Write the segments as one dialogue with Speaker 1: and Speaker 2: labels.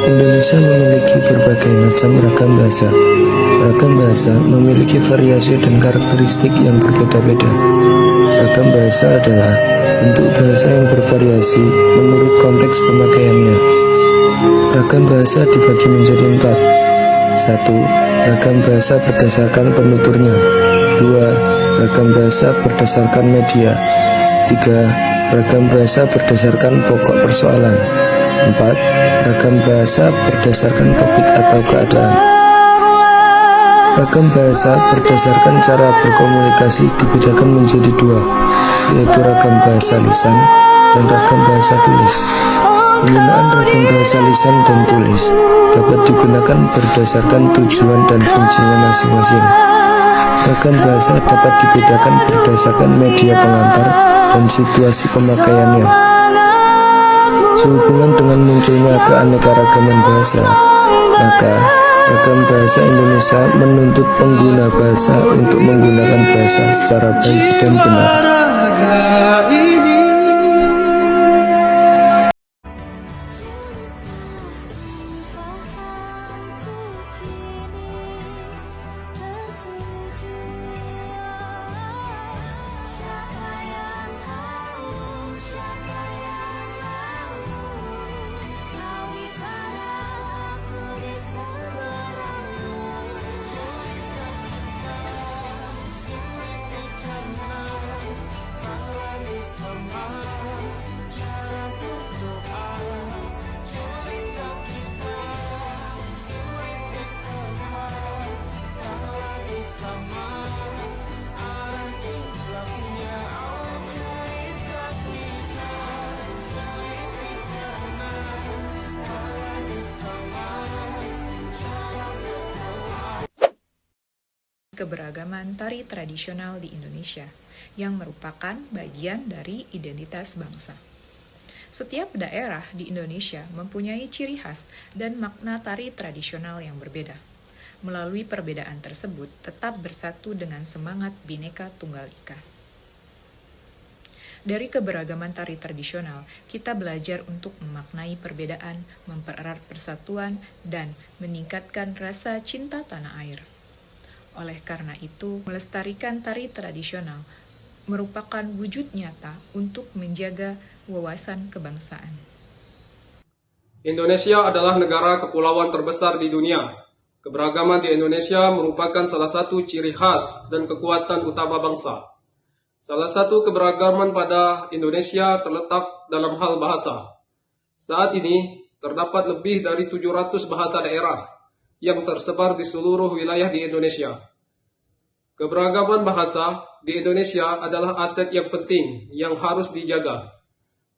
Speaker 1: Indonesia memiliki berbagai macam ragam bahasa. Ragam bahasa memiliki variasi dan karakteristik yang berbeda-beda. Ragam bahasa adalah bentuk bahasa yang bervariasi menurut konteks pemakaiannya. Ragam bahasa dibagi menjadi 4. 1. Ragam bahasa berdasarkan penuturnya. 2. Ragam bahasa berdasarkan media. 3. Ragam bahasa berdasarkan pokok persoalan. 4. Ragam bahasa berdasarkan topik atau keadaan. Ragam bahasa berdasarkan cara berkomunikasi dibedakan menjadi 2, yaitu ragam bahasa lisan dan ragam bahasa tulis. Penggunaan ragam bahasa lisan dan tulis dapat digunakan berdasarkan tujuan dan fungsinya masing-masing. Ragam bahasa dapat dibedakan berdasarkan media pengantar dan situasi pemakaiannya. Sehubungan dengan munculnya keanekaragaman bahasa, maka ragam bahasa Indonesia menuntut pengguna bahasa untuk menggunakan bahasa secara baik dan benar.
Speaker 2: Keberagaman tari tradisional di Indonesia yang merupakan bagian dari identitas bangsa. Setiap daerah di Indonesia mempunyai ciri khas dan makna tari tradisional yang berbeda. Melalui perbedaan tersebut, tetap bersatu dengan semangat Bhinneka Tunggal Ika. Dari keberagaman tari tradisional, kita belajar untuk memaknai perbedaan, mempererat persatuan, dan meningkatkan rasa cinta tanah air. Oleh karena itu, melestarikan tari tradisional merupakan wujud nyata untuk menjaga wawasan kebangsaan.
Speaker 3: Indonesia adalah negara kepulauan terbesar di dunia. Keberagaman di Indonesia merupakan salah satu ciri khas dan kekuatan utama bangsa. Salah satu keberagaman pada Indonesia terletak dalam hal bahasa. Saat ini, terdapat lebih dari 700 bahasa daerah yang tersebar di seluruh wilayah di Indonesia. Keberagaman bahasa di Indonesia adalah aset yang penting yang harus dijaga.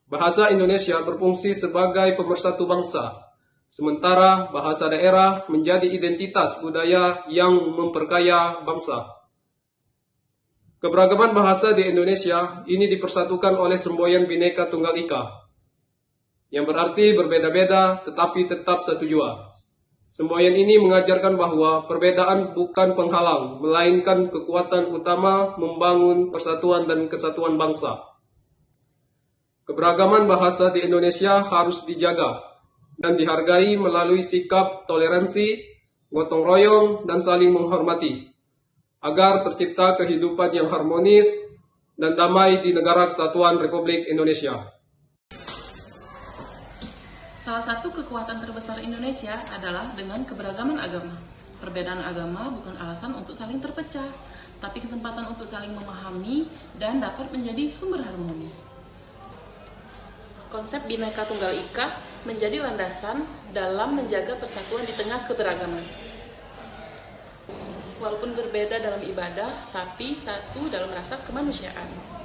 Speaker 3: Bahasa Indonesia berfungsi sebagai pemersatu bangsa, sementara bahasa daerah menjadi identitas budaya yang memperkaya bangsa. Keberagaman bahasa di Indonesia ini dipersatukan oleh semboyan Bhinneka Tunggal Ika, yang berarti berbeda-beda tetapi tetap satu jua. Semboyan ini mengajarkan bahwa perbedaan bukan penghalang, melainkan kekuatan utama membangun persatuan dan kesatuan bangsa. Keberagaman bahasa di Indonesia harus dijaga dan dihargai melalui sikap toleransi, gotong royong, dan saling menghormati, agar tercipta kehidupan yang harmonis dan damai di Negara Kesatuan Republik Indonesia.
Speaker 4: Salah satu kekuatan terbesar Indonesia adalah dengan keberagaman agama. Perbedaan agama bukan alasan untuk saling terpecah, tapi kesempatan untuk saling memahami dan dapat menjadi sumber harmoni. Konsep Bhinneka Tunggal Ika menjadi landasan dalam menjaga persatuan di tengah keberagaman. Walaupun berbeda dalam ibadah, tapi satu dalam rasa kemanusiaan.